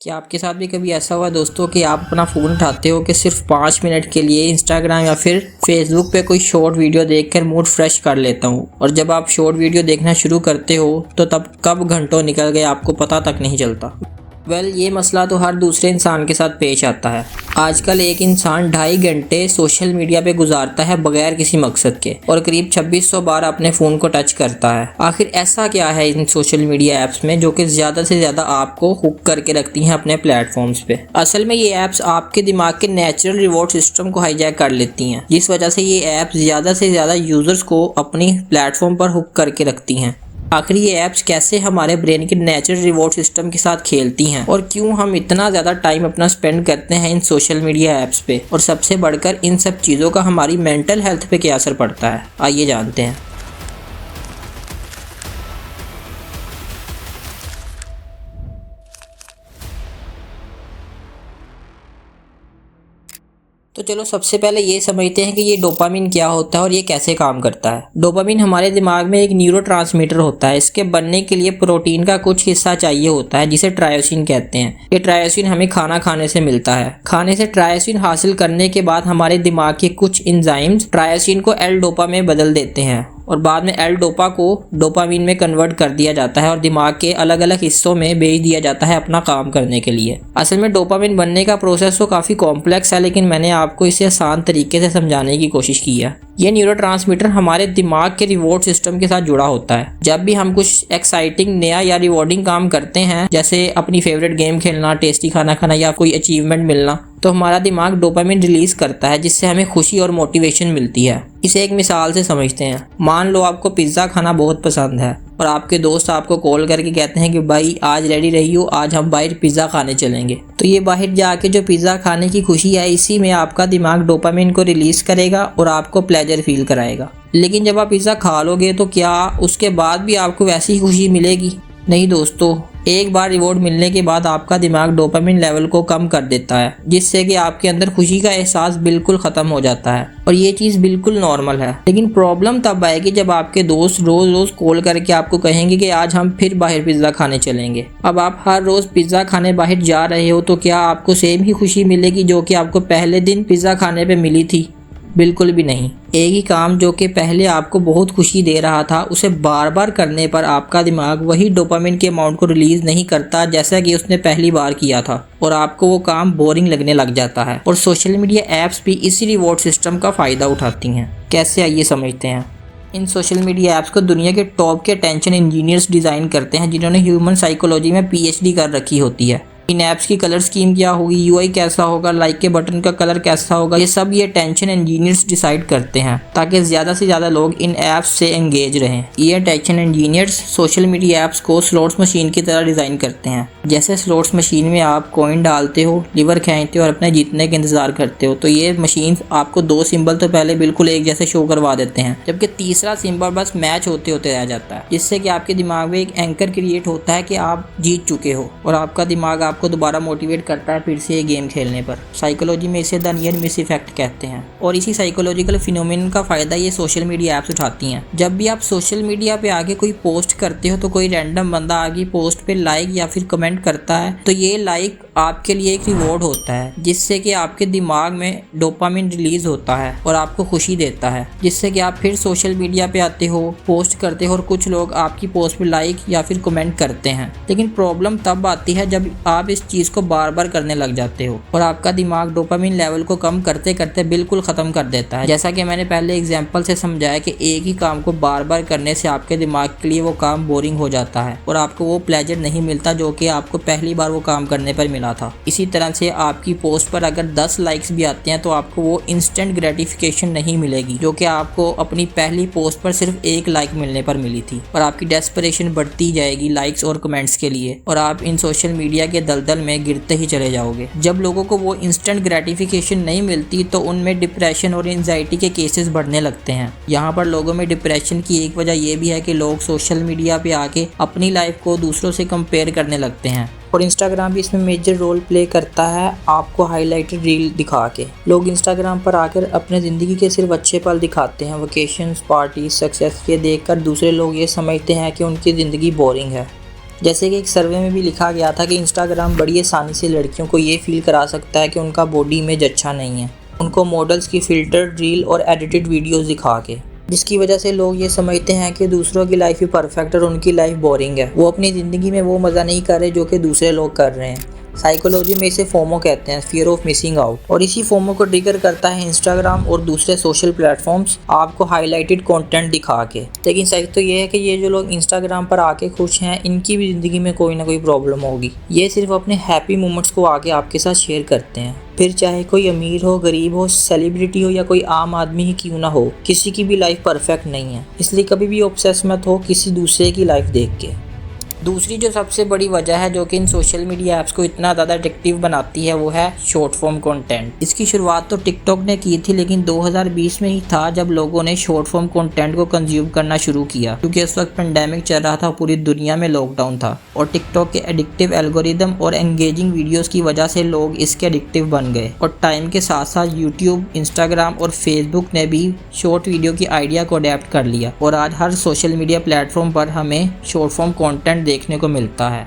क्या आपके साथ भी कभी ऐसा हुआ दोस्तों कि आप अपना फ़ोन उठाते हो कि सिर्फ 5 मिनट के लिए इंस्टाग्राम या फिर फेसबुक पे कोई शॉर्ट वीडियो देखकर मूड फ्रेश कर लेता हूँ, और जब आप शॉर्ट वीडियो देखना शुरू करते हो तो तब कब घंटों निकल गए आपको पता तक नहीं चलता। ये मसला तो हर दूसरे इंसान के साथ पेश आता है। आजकल एक इंसान 2.5 घंटे सोशल मीडिया पे गुजारता है बगैर किसी मकसद के, और करीब 2600 बार अपने फ़ोन को टच करता है। आखिर ऐसा क्या है इन सोशल मीडिया ऐप्स में जो कि ज़्यादा से ज़्यादा आपको हुक करके रखती हैं अपने प्लेटफॉर्म्स पे। असल में ये ऐप्स आपके दिमाग के नेचुरल रिवॉर्ड सिस्टम को हाईजैक कर लेती हैं, जिस वजह से ये ऐप्स ज़्यादा से ज़्यादा यूज़र्स को अपनी प्लेटफॉर्म पर हुक करके रखती हैं। आखिर ये ऐप्स कैसे हमारे ब्रेन के नेचुरल रिवॉर्ड सिस्टम के साथ खेलती हैं, और क्यों हम इतना ज़्यादा टाइम अपना स्पेंड करते हैं इन सोशल मीडिया ऐप्स पे, और सबसे बढ़कर इन सब चीज़ों का हमारी मेंटल हेल्थ पे क्या असर पड़ता है, आइए जानते हैं। तो चलो सबसे पहले ये समझते हैं कि ये डोपामिन क्या होता है और ये कैसे काम करता है। डोपामिन हमारे दिमाग में एक न्यूरोट्रांसमीटर होता है। इसके बनने के लिए प्रोटीन का कुछ हिस्सा चाहिए होता है जिसे ट्रायोसिन कहते हैं। ये ट्रायोसिन हमें खाना खाने से मिलता है। खाने से ट्रायोसिन हासिल करने के बाद हमारे दिमाग के कुछ एंजाइम्स ट्रायोसिन को एल डोपा में बदल देते हैं, और बाद में एल डोपा को डोपामिन में कन्वर्ट कर दिया जाता है और दिमाग के अलग अलग हिस्सों में भेज दिया जाता है अपना काम करने के लिए। असल में डोपामिन बनने का प्रोसेस तो काफ़ी कॉम्प्लेक्स है, लेकिन मैंने आपको इसे आसान तरीके से समझाने की कोशिश की है। ये न्यूरोट्रांसमीटर हमारे दिमाग के रिवॉर्ड सिस्टम के साथ जुड़ा होता है। जब भी हम कुछ एक्साइटिंग नया या रिवॉर्डिंग काम करते हैं, जैसे अपनी फेवरेट गेम खेलना, टेस्टी खाना खाना या कोई अचीवमेंट मिलना, तो हमारा दिमाग डोपामिन रिलीज करता है, जिससे हमें खुशी और मोटिवेशन मिलती है। इसे एक मिसाल से समझते हैं। मान लो आपको पिज़्ज़ा खाना बहुत पसंद है और आपके दोस्त आपको कॉल करके कहते हैं कि भाई आज रेडी रही हो, आज हम बाहर पिज़्ज़ा खाने चलेंगे। तो ये बाहर जाके जो पिज़्ज़ा खाने की खुशी है, इसी में आपका दिमाग डोपामिन को रिलीज़ करेगा और आपको प्लेजर फील कराएगा। लेकिन जब आप पिज़्ज़ा खा लोगे तो क्या उसके बाद भी आपको वैसी ही खुशी मिलेगी? नहीं दोस्तों, एक बार रिवॉर्ड मिलने के बाद आपका दिमाग डोपामिन लेवल को कम कर देता है, जिससे कि आपके अंदर खुशी का एहसास बिल्कुल ख़त्म हो जाता है, और ये चीज़ बिल्कुल नॉर्मल है। लेकिन प्रॉब्लम तब आएगी जब आपके दोस्त रोज़ रोज़ कॉल करके आपको कहेंगे कि आज हम फिर बाहर पिज़्ज़ा खाने चलेंगे। अब आप हर रोज़ पिज़्ज़ा खाने बाहर जा रहे हो, तो क्या आपको सेम ही खुशी मिलेगी जो कि आपको पहले दिन पिज़्ज़ा खाने पर मिली थी? बिल्कुल भी नहीं। एक ही काम जो कि पहले आपको बहुत खुशी दे रहा था, उसे बार बार करने पर आपका दिमाग वही डोपामिन के अमाउंट को रिलीज़ नहीं करता जैसा कि उसने पहली बार किया था, और आपको वो काम बोरिंग लगने लग जाता है। और सोशल मीडिया ऐप्स भी इसी रिवॉर्ड सिस्टम का फ़ायदा उठाती हैं। कैसे, आइए समझते हैं। इन सोशल मीडिया ऐप्स को दुनिया के टॉप के अटेंशन इंजीनियर्स डिज़ाइन करते हैं, जिन्होंने ह्यूमन साइकोलॉजी में PhD कर रखी होती है। इन ऐप्स की कलर स्कीम क्या होगी, UI कैसा होगा, लाइक के बटन का कलर कैसा होगा, ये सब ये टेंशन इंजीनियर्स डिसाइड करते हैं, ताकि ज़्यादा से ज़्यादा लोग इन ऐप्स से एंगेज रहें। ये tension engineers social media apps को स्लॉट्स मशीन की तरह डिज़ाइन करते हैं। जैसे स्लॉट्स मशीन में आप कॉइन डालते हो, लीवर खींचते हो और अपने जीतने का इंतज़ार करते हो, तो ये मशीन आपको 2 सिंबल तो पहले बिल्कुल एक जैसे शो करवा देते हैं, जबकि तीसरा सिंबल बस मैच होते होते रह जाता है, जिससे कि आपके दिमाग में एक एंकर क्रिएट होता है कि आप जीत चुके हो, और आपका दिमाग को दोबारा मोटिवेट करता है फिर से ये गेम खेलने पर। साइकोलॉजी में इसे द नियर मिस इफेक्ट कहते हैं, और इसी साइकोलॉजिकल फिनोमेनन का फायदा ये सोशल मीडिया ऐप्स उठाती हैं। जब भी आप सोशल मीडिया पे आके कोई पोस्ट करते हो, तो कोई रैंडम बंदा आगे पोस्ट पे लाइक या फिर कमेंट करता है, तो ये लाइक आपके लिए एक रिवॉर्ड होता है, जिससे कि आपके दिमाग में डोपामिन रिलीज होता है और आपको खुशी देता है, जिससे कि आप फिर सोशल मीडिया पे आते हो, पोस्ट करते हो, और कुछ लोग आपकी पोस्ट पे लाइक या फिर कमेंट करते हैं। लेकिन प्रॉब्लम तब आती है जब आप इस चीज़ को बार बार करने लग जाते हो, और आपका दिमाग डोपामिन लेवल को कम करते करते बिल्कुल ख़त्म कर देता है। जैसा कि मैंने पहले एग्जाम्पल से समझाया कि एक ही काम को बार बार करने से आपके दिमाग के लिए वो काम बोरिंग हो जाता है, और आपको वो प्लेजर नहीं मिलता जो कि आपको पहली बार वो काम करने पर मिला था। इसी तरह से आपकी पोस्ट पर अगर 10 लाइक्स भी आते हैं, तो आपको वो इंस्टेंट ग्रेटिफिकेशन नहीं मिलेगी जो कि आपको अपनी पहली पोस्ट पर सिर्फ 1 लाइक मिलने पर मिली थी, और आपकी डेस्परेशन बढ़ती जाएगी लाइक्स और कमेंट्स के लिए, और आप इन सोशल मीडिया के दलदल में गिरते ही चले जाओगे। जब लोगों को वो इंस्टेंट ग्रेटिफिकेशन नहीं मिलती, तो उनमें डिप्रेशन और एंजाइटी के केसेस बढ़ने लगते हैं। यहाँ पर लोगों में डिप्रेशन की एक वजह यह भी है कि लोग सोशल मीडिया पे आके अपनी लाइफ को दूसरों से कंपेयर करने लगते हैं, और इंस्टाग्राम भी इसमें मेजर रोल प्ले करता है, आपको हाईलाइटेड रील दिखा के। लोग इंस्टाग्राम पर आकर अपने ज़िंदगी के सिर्फ अच्छे पल दिखाते हैं। वेकेशंस, पार्टी, सक्सेस ये देखकर दूसरे लोग ये समझते हैं कि उनकी ज़िंदगी बोरिंग है। जैसे कि एक सर्वे में भी लिखा गया था कि इंस्टाग्राम बड़ी आसानी से लड़कियों को ये फील करा सकता है कि उनका बॉडी इमेज अच्छा नहीं है, उनको मॉडल्स की फ़िल्टर्ड रील और एडिटेड वीडियोस दिखा के, जिसकी वजह से लोग ये समझते हैं कि दूसरों की लाइफ ही परफेक्ट और उनकी लाइफ बोरिंग है। वो अपनी ज़िंदगी में वो मज़ा नहीं कर रहे जो कि दूसरे लोग कर रहे हैं। साइकोलॉजी में इसे फोमो कहते हैं, फियर ऑफ मिसिंग आउट। और इसी फोमो को ट्रिगर करता है इंस्टाग्राम और दूसरे सोशल प्लेटफॉर्म्स आपको हाईलाइटेड कंटेंट दिखा के। लेकिन सच तो ये है कि ये जो लोग इंस्टाग्राम पर आके खुश हैं, इनकी भी ज़िंदगी में कोई ना कोई प्रॉब्लम होगी। ये सिर्फ अपने हैप्पी मोमेंट्स को आके आपके साथ शेयर करते हैं, फिर चाहे कोई अमीर हो, गरीब हो, सेलिब्रिटी हो या कोई आम आदमी ही क्यों ना हो, किसी की भी लाइफ परफेक्ट नहीं है। इसलिए कभी भी ऑब्सेस मत हो किसी दूसरे की लाइफ देख के। दूसरी जो सबसे बड़ी वजह है जो कि इन सोशल मीडिया ऐप्स को इतना ज़्यादा एडिक्टिव बनाती है वो है शॉर्ट फॉर्म कंटेंट। इसकी शुरुआत तो टिकटॉक ने की थी, लेकिन 2020 में ही था जब लोगों ने शॉर्ट फॉर्म कंटेंट को कंज्यूम करना शुरू किया, क्योंकि उस वक्त पेंडेमिक चल रहा था, पूरी दुनिया में लॉकडाउन था और टिकटॉक के एडिक्टिव एल्गोरिदम और एंगेजिंग वीडियोज़ की वजह से लोग इसके एडिक्टिव बन गए। और टाइम के साथ साथ यूट्यूब, इंस्टाग्राम और फेसबुक ने भी शॉर्ट वीडियो की आइडिया को अडेप्ट कर लिया और आज हर सोशल मीडिया प्लेटफॉर्म पर हमें शॉर्ट फॉर्म कंटेंट देखने को मिलता है।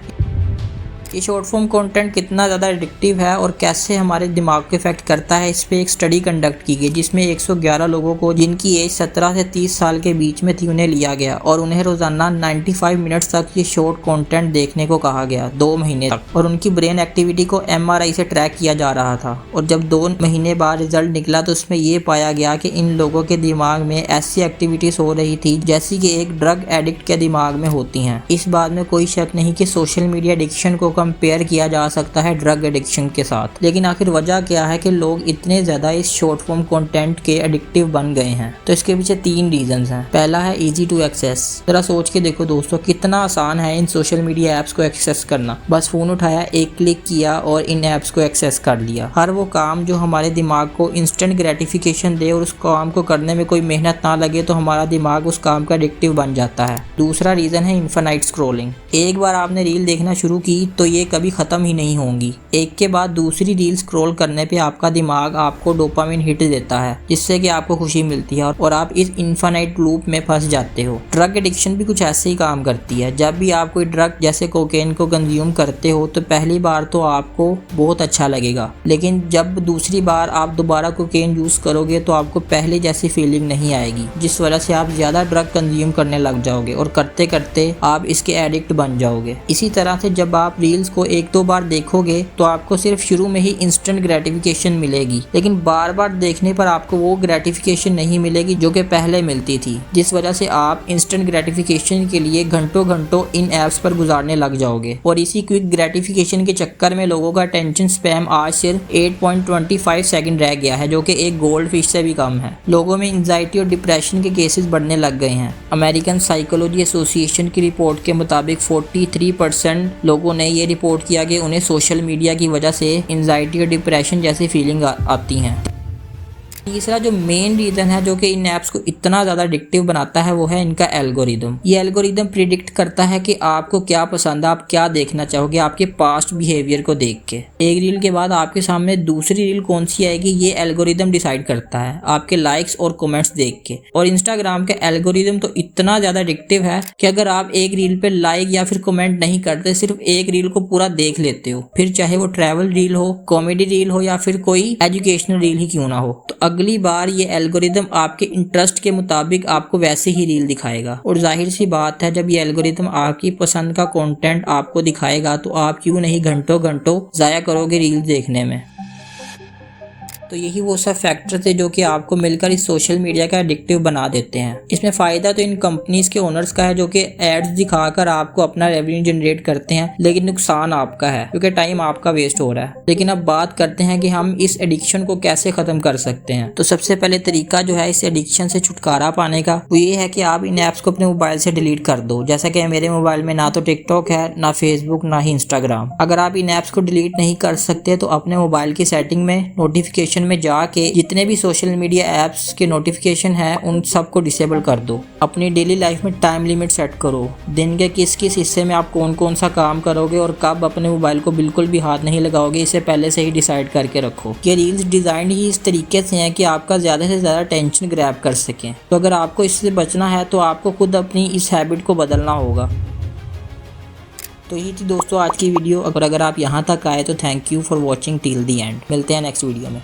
ये शॉर्ट फॉर्म कंटेंट कितना ज़्यादा एडिक्टिव है और कैसे हमारे दिमाग को इफेक्ट करता है, इस पे एक स्टडी कंडक्ट की गई जिसमें 111 लोगों को जिनकी एज 17 से 30 साल के बीच में थी उन्हें लिया गया और उन्हें रोजाना 95 मिनट्स तक ये शॉर्ट कंटेंट देखने को कहा गया 2 महीने तक। और उनकी ब्रेन एक्टिविटी को MRI से ट्रैक किया जा रहा था और जब 2 महीने बाद रिजल्ट निकला तो उसमें ये पाया गया कि इन लोगों के दिमाग में ऐसी एक्टिविटीज हो रही थी जैसी कि एक ड्रग एडिक्ट के दिमाग में होती हैं। इस बात में कोई शक नहीं कि सोशल मीडिया एडिक्शन को कंपेयर किया जा सकता है ड्रग एडिक्शन के साथ। लेकिन आखिर वजह क्या है कि लोग इतने ज़्यादा इस शॉर्ट फॉर्म कंटेंट के एडिक्टिव बन गए हैं? तो इसके पीछे 3 रीजंस हैं। पहला है इजी टू एक्सेस। जरा सोच के देखो दोस्तों, कितना आसान है इन सोशल मीडिया ऐप्स को एक्सेस करना। बस फ़ोन उठाया, एक क्लिक किया और इन ऐप्स को एक्सेस कर लिया। हर वो काम जो हमारे दिमाग को इंस्टेंट ग्रेटिफिकेशन दे और उस काम को करने में कोई मेहनत ना लगे तो हमारा दिमाग उस काम का एडिक्टिव बन जाता है। दूसरा रीज़न है इन्फिनाइट स्क्रॉलिंग। एक बार आपने रील देखना शुरू की तो ये कभी ख़त्म ही नहीं होंगी। एक के बाद दूसरी रील स्क्रॉल करने पे आपका दिमाग आपको डोपामिन हिट देता है जिससे कि आपको खुशी मिलती है और आप इस इन्फिनाइट लूप में फंस जाते हो। ड्रग एडिक्शन भी कुछ ऐसे ही काम करती है। जब भी आप कोई ड्रग जैसे कोकेन को कंज्यूम करते हो तो पहली बार तो आपको बहुत अच्छा लगेगा, लेकिन जब दूसरी बार आप दोबारा कोकेन यूज़ करोगे तो आपको पहले जैसी फीलिंग नहीं आएगी, जिस वजह से आप ज़्यादा ड्रग कंज्यूम करने लग जाओगे और करते करते आप इसके एडिक्ट बन जाओगे। इसी तरह से जब आप रील्स को 1-2 बार देखोगे तो आपको सिर्फ शुरू में ही इंस्टेंट ग्रेटिफिकेशन मिलेगी, लेकिन बार बार देखने पर आपको वो ग्रेटिफिकेशन नहीं मिलेगी जो कि पहले मिलती थी, जिस वजह से आप इंस्टेंट ग्रेटिफिकेशन के लिए घंटों घंटों इन ऐप्स पर गुजारने लग जाओगे। और इसी क्विक ग्रेटिफिकेशन के चक्कर में लोगों का अटेंशन स्पैम आज सिर्फ 8.25 सेकंड रह गया है, जो कि एक गोल्ड फिश से भी कम है। लोगों में एंजाइटी और डिप्रेशन के केसेस बढ़ने लग गए हैं। अमेरिकन साइकोलॉजी एसोसिएशन की रिपोर्ट के मुताबिक 43% लोगों ने ये रिपोर्ट किया कि उन्हें सोशल मीडिया की वजह से एंजाइटी और डिप्रेशन जैसी फीलिंग आती हैं। तीसरा जो मेन रीज़न है जो कि इन ऐप्स को इतना ज़्यादा एडिक्टिव बनाता है वो है इनका एल्गोरिदम। ये एल्गोरिदम प्रिडिक्ट करता है कि आपको क्या पसंद है, आप क्या देखना चाहोगे आपके पास्ट बिहेवियर को देख के। एक रील के बाद आपके सामने दूसरी रील कौन सी आएगी ये एल्गोरिदम डिसाइड करता है आपके लाइक्स और कमेंट्स देख के। और इंस्टाग्राम का एल्गोरिदम तो इतना ज़्यादा एडिक्टिव है कि अगर आप एक रील पे लाइक या फिर कमेंट नहीं करते, सिर्फ एक रील को पूरा देख लेते हो, फिर चाहे वो ट्रैवल रील हो, कॉमेडी रील हो या फिर कोई एजुकेशनल रील ही क्यों ना हो, तो अगली बार ये एल्गोरिदम आपके इंटरेस्ट के मुताबिक आपको वैसे ही रील दिखाएगा। और जाहिर सी बात है, जब ये एल्गोरिदम आपकी पसंद का कंटेंट आपको दिखाएगा तो आप क्यों नहीं घंटों घंटों ज़ाया करोगे रील देखने में। तो यही वो सब फैक्टर थे जो कि आपको मिलकर इस सोशल मीडिया का एडिक्टिव बना देते हैं। इसमें फ़ायदा तो इन कंपनीज के ओनर्स का है जो कि एड्स दिखाकर आपको अपना रेवेन्यू जनरेट करते हैं, लेकिन नुकसान आपका है क्योंकि टाइम आपका वेस्ट हो रहा है। लेकिन अब बात करते हैं कि हम इस एडिक्शन को कैसे ख़त्म कर सकते हैं। तो सबसे पहले तरीका जो है इस एडिक्शन से छुटकारा पाने का वो ये है कि आप इन ऐप्स को अपने मोबाइल से डिलीट कर दो। जैसा कि मेरे मोबाइल में ना तो टिकटॉक है, ना फेसबुक, ना ही इंस्टाग्राम। अगर आप इन ऐप्स को डिलीट नहीं कर सकते तो अपने मोबाइल की सेटिंग में नोटिफिकेशन में जाके जितने भी सोशल मीडिया ऐप्स के नोटिफिकेशन है उन सबको डिसेबल कर दो। अपनी डेली लाइफ में टाइम लिमिट सेट करो। दिन के किस किस हिस्से में आप कौन कौन सा काम करोगे और कब अपने मोबाइल को बिल्कुल भी हाथ नहीं लगाओगे, इसे पहले से ही डिसाइड करके रखो। ये रील्स डिज़ाइन ही इस तरीके से हैं कि आपका ज़्यादा से ज़्यादा टेंशन ग्रैब कर सकें। तो अगर आपको इससे बचना है तो आपको खुद अपनी इस हैबिट को बदलना होगा। तो यही थी दोस्तों आज की वीडियो। अगर आप यहाँ तक आए तो thank you for watching till the and. मिलते हैं नेक्स्ट वीडियो में।